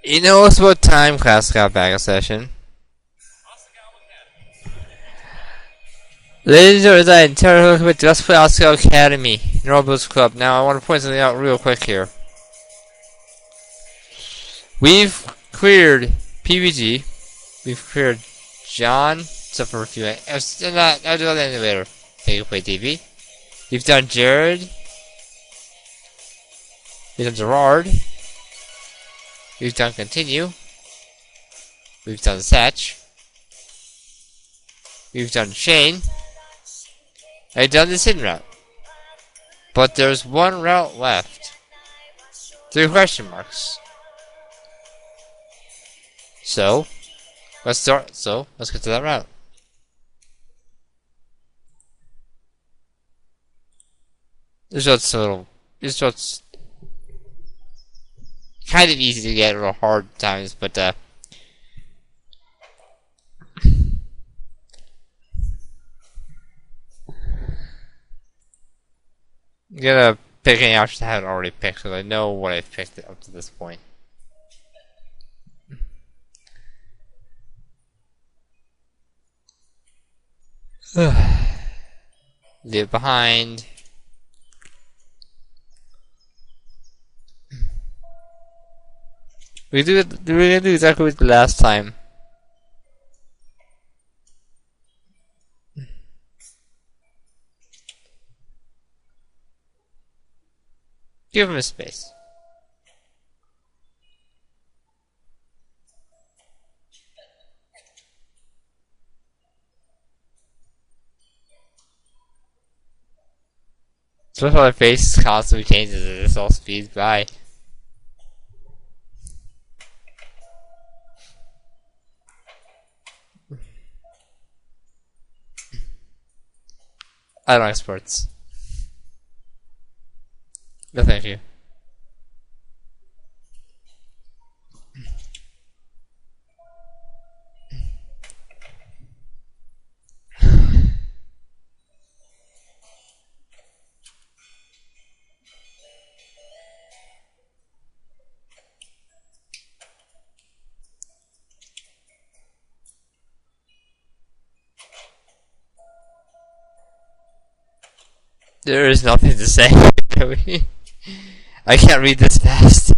You know, it's about time class got back in session. Ladies and gentlemen, welcome to Let's Play Asagao Academy, Norobos Club. Now, I want to point something out real quick here. We've cleared PBG, we've cleared John, except for a few. I'll do that later. They can play TV. We've done Jared. We've done Gerard. We've done Continue. We've done Satch. We've done Shane. I've done the hidden route. But there's one route left. 3 question marks. So, let's get to that route. This road's kind of easy to get, or hard times, but I'm gonna pick any options I haven't already picked, because I know what I've picked up to this point. Leave behind. We're gonna do exactly what we did last time. Give him a space. Especially my face constantly changes at this all speeds by. I don't like sports. No, thank you. There is nothing to say. I can't read this fast.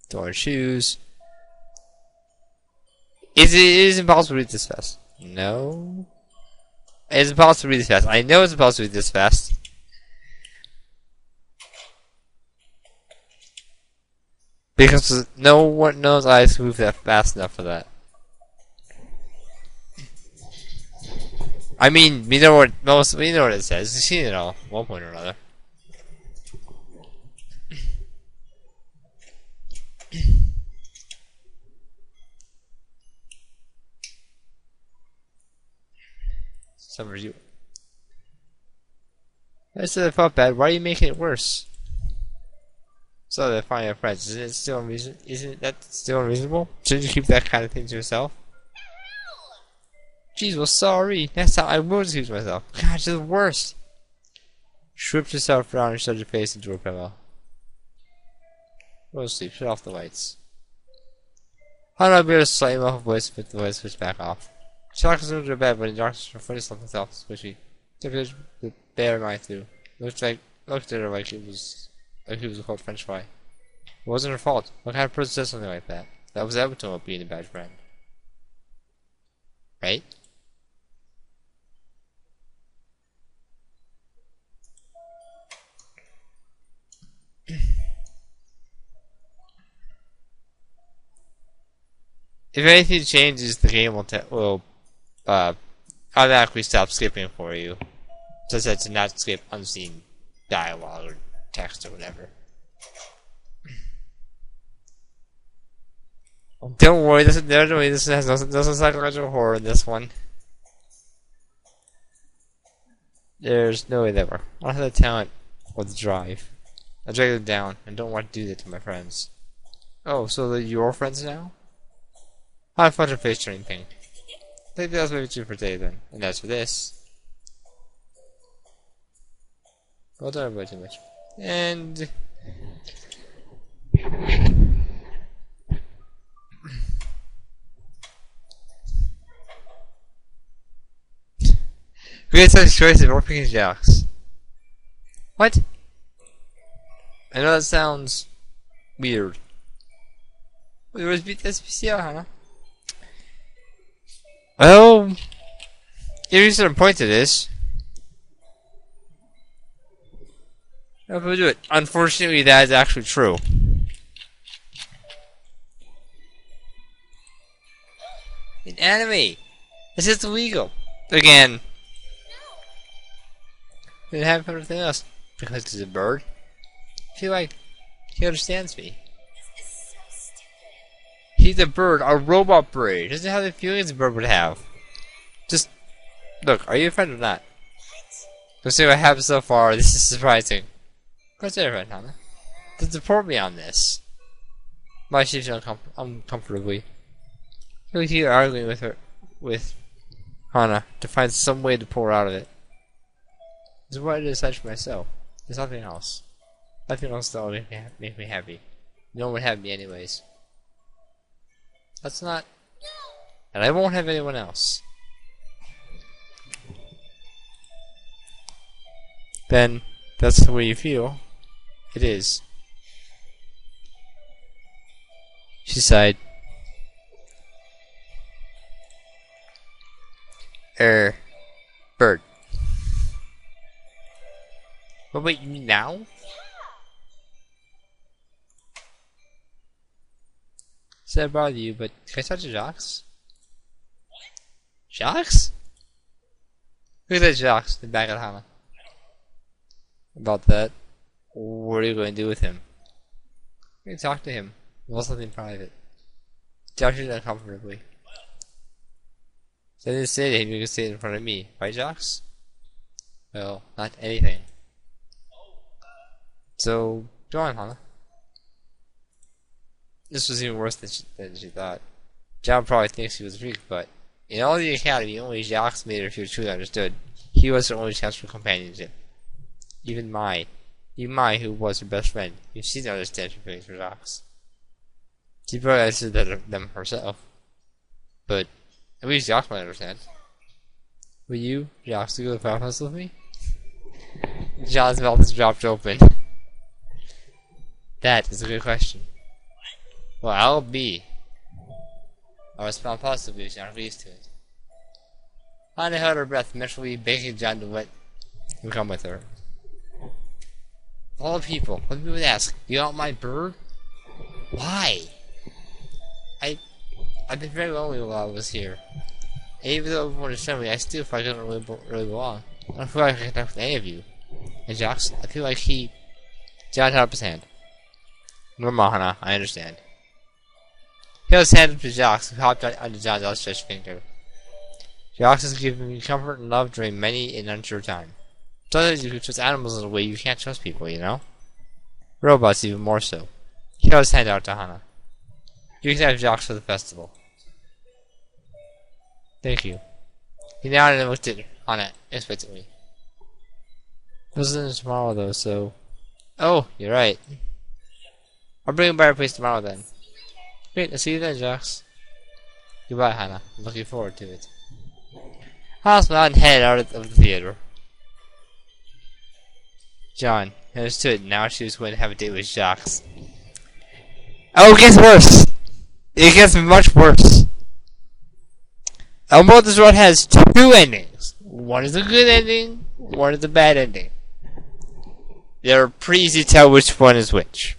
Door shoes. It is impossible to read this fast. No. It's impossible to read this fast. I know it's impossible to read this fast. Because no one knows I move that fast enough for that. I mean, we know what it says. You've seen it all, at one point or another. Some review. I said I felt bad. Why are you making it worse? So they're finding friends. Isn't that still unreasonable? Shouldn't you keep that kind of thing to yourself? Jeez, well, sorry. Next time I will excuse myself. God, it's the worst. Stripped yourself around and shoved your face into a pillow. Go to sleep. Shut off the lights. How do I be able to slightly muffled voice with the voice switch back off? She locked herself into her bed, but in darkness her foot is something else squishy. The bear mind through. Looked at her like he was a cold French fry. It wasn't her fault. What kind of person says something like that? That was Everton of being a bad friend. Right? If anything changes, the game will automatically stop skipping for you. Such as to not skip unseen dialogue or text or whatever. Don't worry, this has no psychological horror in this one. There's no way that works. I don't have the talent or the drive. I drag them down and don't want to do that to my friends. Oh, so they're your friends now? Have fun with face turning pink. I think that's what we do for today then. And as for this, well, don't worry too much. And We had such choices, we're picking Jax. What? I know that sounds weird. We always beat the SPCR, huh? Well, there is a point to this. How can we do it? Unfortunately, that is actually true. An enemy! This is illegal. Again. Didn't happen for everything else. Because it's a bird. I feel like he understands me. He's a bird, a robot bird. He doesn't have the feelings a bird would have. Just look, are you a friend or not? Let's see what happened so far. This is surprising. Consider a friend, Hana. To support me on this. My she's uncomfortably. I feel like you're arguing with Hana to find some way to pull her out of it. This is what I decide for myself. There's nothing else. Nothing else that will make me happy. No one would have me anyways. That's not... And I won't have anyone else. Then, that's the way you feel. It is. She sighed. Bird. But wait, you mean now? Said I bother you, but can I touch a Jax? Jax? Look at that Jax, the back of Hana. About that. What are you going to do with him? You can talk to him. About something private. Talk to him uncomfortably. So I didn't say to him, you can say it in front of me. Right, Jax? Well, not anything. So, go on, Hana. This was even worse than she thought. John probably thinks she was a freak, but in all the academy, only Jax made her feel truly understood. He was her only chance for companionship. Even Mai, who was her best friend, she didn't understand her feelings for Jax. She probably understood them herself. But at least Jax might understand. Will you, Jax, go to the Final House with me? John's mouth is dropped open. That is a good question. Well, I'll be. I'll respond positively if John agrees to it. Hana held her breath, mentally begging John to let him come with her. All the people, what people would ask, you want my bird? Why? I've been very lonely while I was here. And even though everyone is friendly, I still feel like I don't really belong. I don't feel like I can connect with any of you. And Jax, I feel like John held up his hand. Normal, Hana, I understand. He held his hand up to Jax, who hopped onto John's outstretched finger. Jax has given me comfort and love during many an unsure time. Sometimes you can trust animals in a way you can't trust people, you know? Robots even more so. He held his hand out to Hana. You can have Jax for the festival. Thank you. He nodded and looked at Hana expectantly. It wasn't tomorrow though, so... Oh, you're right. I'll bring him by our place tomorrow then. Great, I'll see you then, Jax. Goodbye, Hana. I'm looking forward to it. Hana smiled and headed out of the theater. John understood. Now she was going to have a date with Jax. Oh, it gets worse! It gets much worse. Elmo This Road has two endings. One is a good ending, one is a bad ending. They're pretty easy to tell which one is which.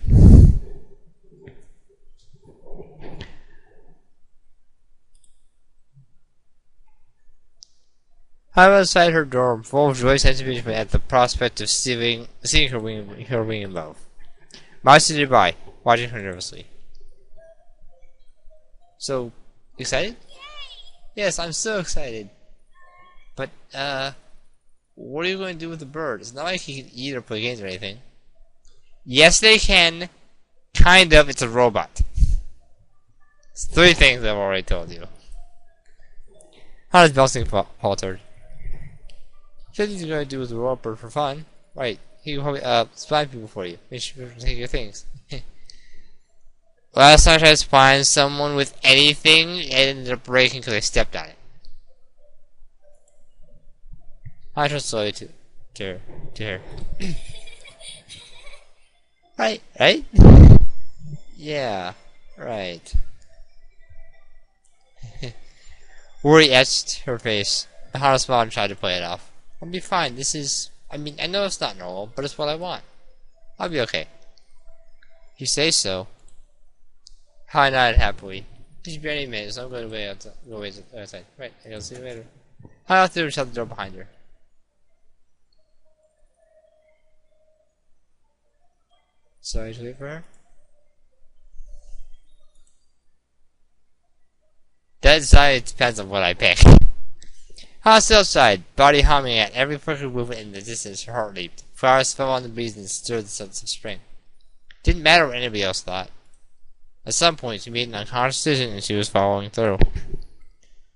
I'm outside her dorm, full of joyous anticipation at the prospect of seeing her wing in love. Miles stood by, watching her nervously. So, excited? Yes, I'm so excited. But, what are you going to do with the bird? It's not like he can eat or play games or anything. Yes, they can. Kind of, it's a robot. It's 3 things I've already told you. How does bouncing faltered? Said he's going to do with the robot bird for fun. Right, He can probably spy people for you. Make sure to take your things. Last time I tried to find someone with anything, it ended up breaking because I stepped on it. I trust slowly to her. Right? Yeah, right. Worry etched her face. Hana smiled and tried to play it off. I'll be fine. This is... I mean, I know it's not normal, but it's what I want. I'll be okay. You say so. Hana nodded happily. You should be any minute, so I'm going to wait outside. Right, I'll see you later. Hana threw and shut the door behind her. Sorry to wait for her. That side depends on what I pick. Hana stood outside, body humming at every flicker movement in the distance. Her heart leaped. Flowers fell on the breeze and stirred the sense of spring. Didn't matter what anybody else thought. At some point, she made an unconscious decision and she was following through.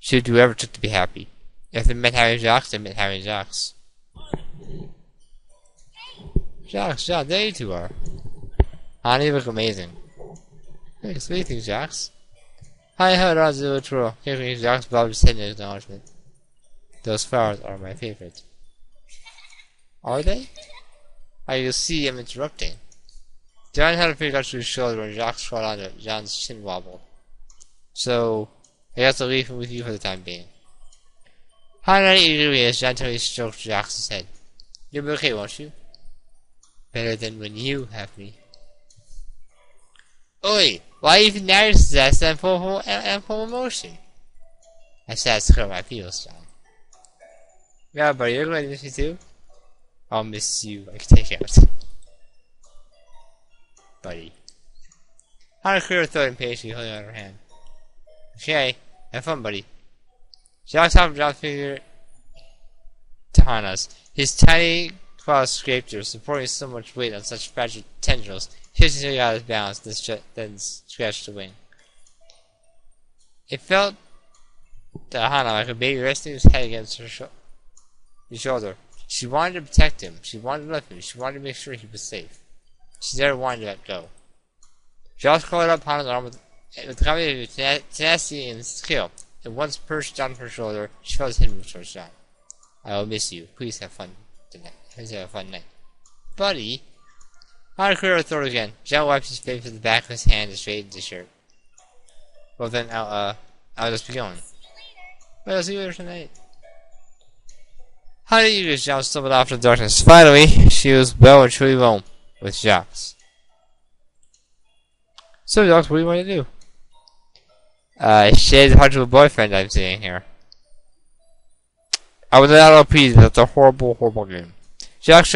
She would do whatever it took to be happy. If it meant having Jacques, it meant having Jacques. Jacques, there you two are. Hana, you look amazing. Thanks, what do you think, Jacques? I heard on the tour. Jacques bobbed his head in acknowledgement. Those flowers are my favorite. Are they? You see, I'm interrupting. John had a finger up to his shoulder when Jacques caught on it. John's chin wobbled. So, I guess I'll leave him with you for the time being. Hana eagerly as John gently stroked Jacques' head. You'll be okay, won't you? Better than when you have me. Oi! Why even now you're possessed and full emotion? I said to clear my feels, John. Yeah, buddy, you're going to miss me too? I'll miss you. I can take it. Buddy. Hana cleared her throat impatiently, holding out her hand. Okay, have fun, buddy. Jacques hopped John's finger to Hana's. His tiny claws scraped her, supporting so much weight on such fragile tendrils. He got out his balance, then scratched the wing. It felt to Hana like a baby resting his head against her shoulder. She wanted to protect him. She wanted to lift him. She wanted to make sure he was safe. She never wanted to let go. Jacques caught up Hana's arm with the combination of tenacity and skill, and once perched on her shoulder, she felt his head move towards John. I will miss you. Please have fun tonight. Please have a fun night. Buddy! Hana cleared her throat again. John wiped his face with the back of his hand and straightened his shirt. Well then, I'll just be going. Well, I'll see you later tonight. How did you get John stumbled off in the darkness? Finally, she was well and truly alone with Jacques. So, Jacques, what do you want to do? Shade heart to a boyfriend I'm seeing here. I was not pleased. That's a horrible, horrible game. Jacques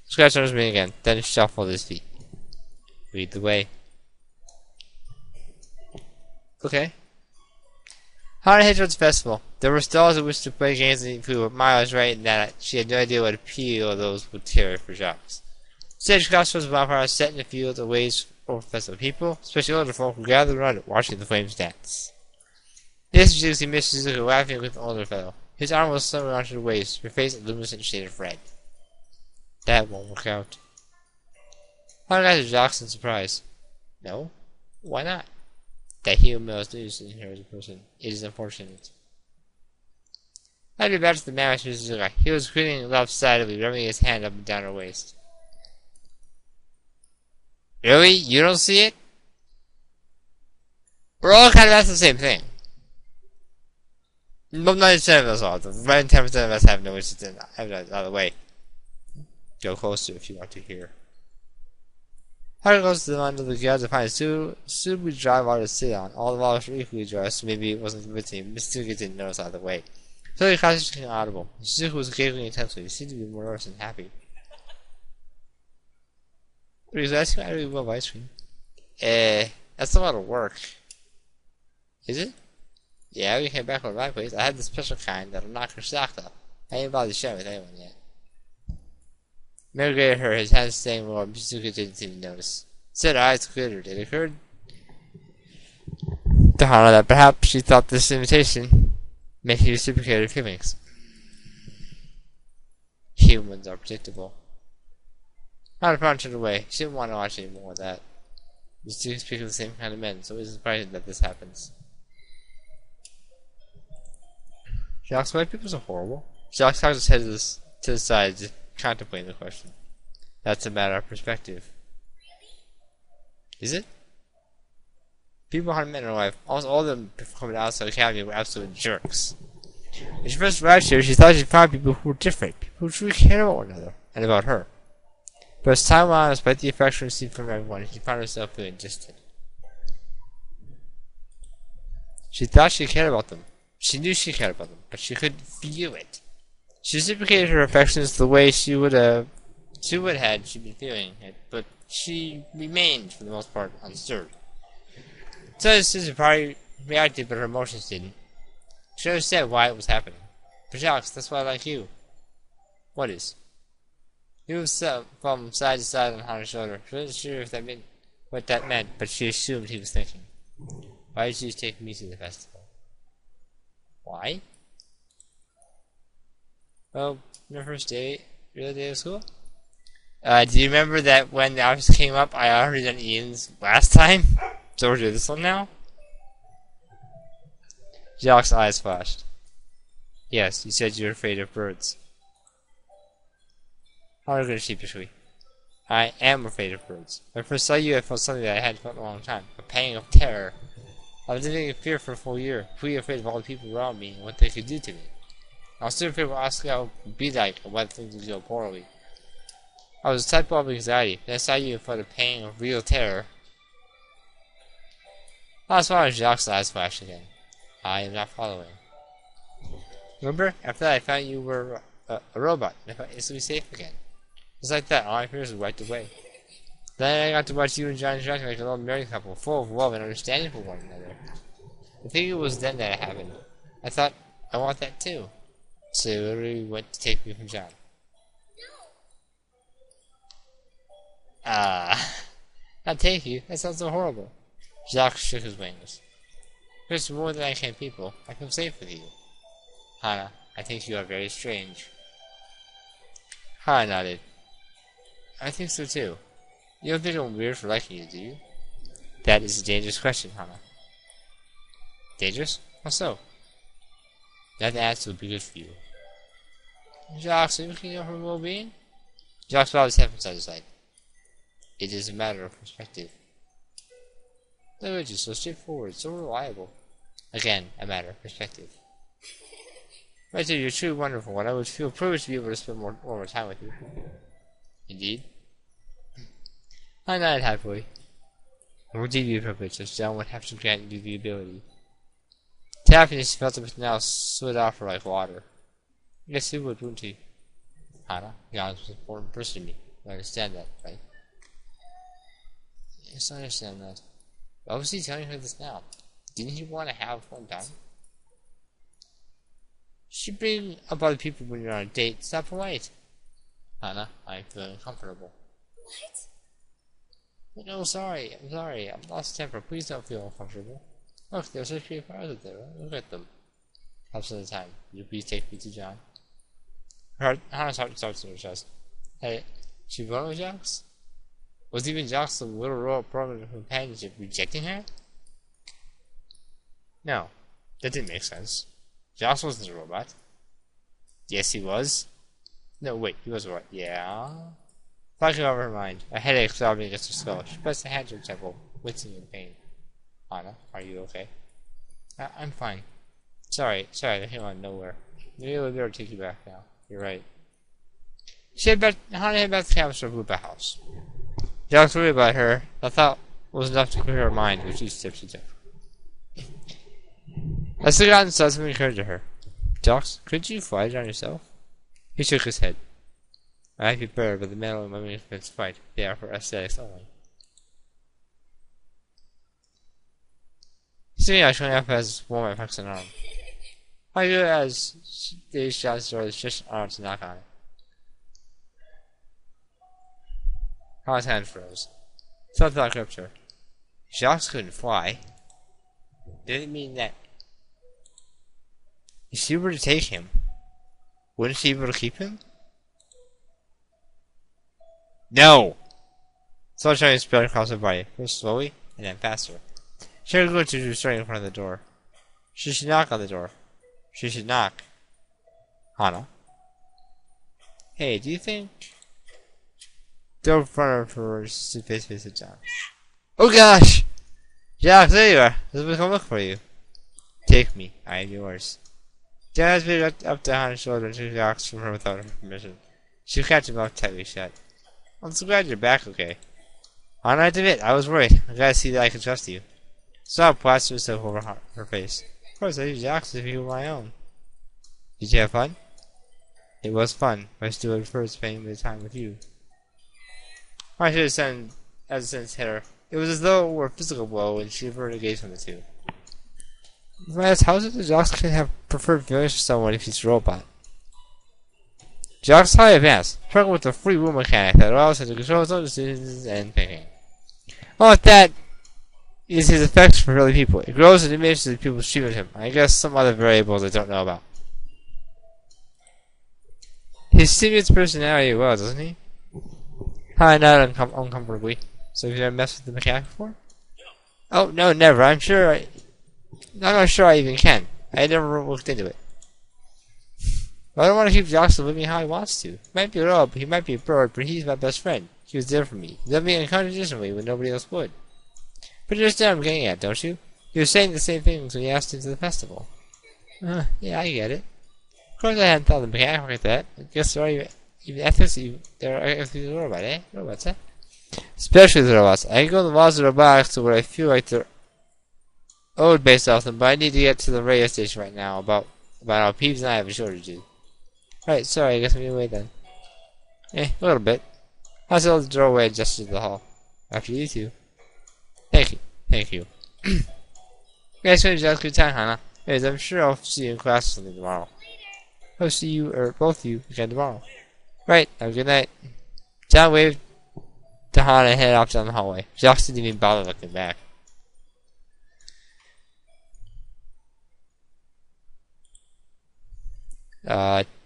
scratched on his ring again, then shuffled his feet. Lead the way. Okay. Hana headed towards the festival. There were stalls that wished to play games and eat food, but Maya was right in that she had no idea what appeal of those would carry for Jacques. Stage costumes of bonfires set in the field of ways for festival people, especially older folk who gathered around it, watching the flames dance. Yes, you see Miss Suzuka laughing with the older fellow. His arm was slung around her waist, her face a luminescent shade of red. That won't work out. Hana got to Jacques in surprise. No? Why not? That human male is interested in her as a person. It is unfortunate. I'd be back to the man with Suzuka. He was grinning lopsidedly, rubbing his hand up and down her waist. Really? You don't see it? We're all kind of asking the same thing. But 90% of us are. The right 10% of us have no interest in having it out of the way. Go closer if you want to hear. Hana goes to the end of the garage to find a suitably dry water to sit on. All the walls were equally dry, so maybe it wasn't convincing. Miss Suzuka didn't notice out of the way. So the class became audible. Suzuka was giggling intensely. He seemed to be more nervous than happy. What are you asking? I really love ice cream. That's a lot of work. Is it? Yeah, we came back from my place. I had the special kind that'll knock her socks off. I ain't bothered to share with anyone yet. Mary glared at her, his hands staying low, but Suzuka didn't seem to notice. Instead, her eyes glittered. It occurred to Hana that perhaps she thought this invitation meant he reciprocated her feelings. Humans are predictable. Hana found turned away. She didn't want to watch any more of that. You two speak of the same kind of men, so it isn't surprising that this happens. She asks why people are so horrible. She cocks his head to the side, contemplating the question. That's a matter of perspective. Is it? People who met in her life, almost all of them before coming outside the academy were absolute jerks. When she first arrived here, she thought she'd find people who were different, people who truly cared about one another, and about her. But as time went on, despite the affection received from everyone, she found herself feeling distant. She thought she cared about them. She knew she cared about them, but she couldn't feel it. She reciprocated her affections the way she would had she been feeling it, but she remained, for the most part, undisturbed. So this is probably reacted, but her emotions didn't. She understood why it was happening. But Alex, that's why I like you. What is? He moved from side to side on Hana's shoulder. She wasn't sure if that meant what that meant, but she assumed he was thinking. Why did you take me to the festival? Why? Well, your first day, real day of school? Do you remember that when the office came up, I already done Ian's last time? So we're doing this one now? Jacques' eyes flashed. Yes, you said you were afraid of birds. How good sheepishly. I am afraid of birds. When I first saw you, I felt something that I hadn't felt in a long time. A pang of terror. I was living in fear for a full year, fully afraid of all the people around me and what they could do to me. I was still afraid of what Asagao would be like and why things would go poorly. I was a type of anxiety. Then I saw you and felt a pang of real terror. Last while, Jacques' eyes flashed again. I am not following. Remember? After that, I found you were a robot, and I felt instantly safe again. Just like that, all my fears were wiped away. Then I got to watch you and John interacting like a little married couple, full of love and understanding for one another. I think it was then that it happened. I thought, I want that too. So you literally went to take me from John. Not take you? That sounds so horrible. Jacques shook his wings. There's more than I can people. I feel safe with you. Hana, I think you are very strange. Hana nodded. I think so too. You don't think I'm weird for liking you, do you? That is a dangerous question, Hana. Dangerous? How so? That answer would be good for you. Jacques, are you looking out for well-being? Jacques bowed his head from side to side. It is a matter of perspective. Look at you, so straightforward, so reliable. Again, a matter of perspective. Right there, you're truly wonderful, and I would feel privileged to be able to spend more time with you. Indeed. I nodded happily. And would deeply privileged, as John would have to grant you the ability. To happiness, he felt the now slid off her like water. Yes, he would, wouldn't he? Hana, John was an important person to me. You understand that, right? Yes, I understand that. Why was he telling her this now? Didn't he want to have fun time? She bring up other people when you're on a date. It's not polite. Hana, I'm feeling uncomfortable. What? No, sorry. I'm sorry. I'm lost temper. Please don't feel uncomfortable. Look, there's such pretty flowers up there. Look at them. Helps in the time. Will you please take me to John? Hana's heart starts in her chest. Hey, she went with Jacques? Was even Jacques the little royal program of companionship rejecting her? No, that didn't make sense. Jacques wasn't a robot. Yes, he was. No, wait, he was a robot. Yeah. Flashing over her mind, a headache throbbing against her skull. She pressed a hand to her temple, wincing in pain. Hana, are you okay? I'm fine. Sorry, I came out of nowhere. Maybe we'll be able to take you back now. You're right. Hana headed back to the campus of Rupa House. Jacques worried about her. The thought was enough to clear her mind, which each step she took. As they got inside, something occurred to her. Jacques, couldn't you fly down yourself? He shook his head. I might be better, but the metal and my movements fight. They are for aesthetics only. Sitting out, showing up as warm and hugs an arm. I do it as they shot his door, there's just an arm to knock on it. Hana's hand froze. Some thought gripped her. Jacques couldn't fly. Didn't mean that. If she were to take him, wouldn't she be able to keep him? No! Sunshine spread across her body, first slowly, and then faster. She heard Gucci starting in front of the door. She should knock on the door. She should knock. Hana. Hey, do you think... Door in front of her, stood face to face with John. Oh gosh! Jack, there you are. Let's come look for you. Take me. I am yours. John has been up to Hana's shoulder and took the ox from her without her permission. She kept her mouth tightly shut. I'm so glad you're back okay. Hana, I admit, I was worried. I gotta see that I can trust you. Sob plastered herself over her face. Of course, I used Jack's if you were my own. Did you have fun? It was fun, but I still would prefer spending the time with you. I should have said as the sentence hit her. It was as though it were a physical blow when she averted her gaze from the two. Mas how is it that Jocks can have preferred feelings for someone if he's a robot? Jocks highly advanced, struggling with a free will mechanic that allows him to control his own decisions and thinking. All of that is his effects for other people. It grows and diminishes as people treat him. I guess some other variables I don't know about. He simulates personality well, doesn't he? Hi, not uncomfortably. So have you ever messed with the mechanic before? Oh, no, never. I'm not sure I even can. I never looked into it. But I don't want to keep Josh living how he wants to. He might be a robot, he might be a bird, but he's my best friend. He was there for me. He loved me unconditionally when nobody else would. But you understand what I'm getting at, don't you? You were saying the same things when you asked into the festival. Yeah, I get it. Of course I hadn't thought of the mechanic like that. I guess there are even ethics, there are ethics in the robot, eh? Robots, eh? Especially the robots. I can go to the laws of robotics to what I feel like they're owed based off them, but I need to get to the radio station right now about how Peeves and I have a shortage of. Right, sorry, I guess I'm gonna wait then. A little bit. I'll tell the doorway adjusted to the hall. After you two. Thank you. Thank you. You guys finished a good time, Hana. Anyways, I'm sure I'll see you in class or something tomorrow. I'll see you, or both of you, again tomorrow. Right, have a good night. John waved to Hana and headed off down the hallway. Jacques didn't even bother looking back.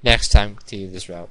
Next time, continue this route.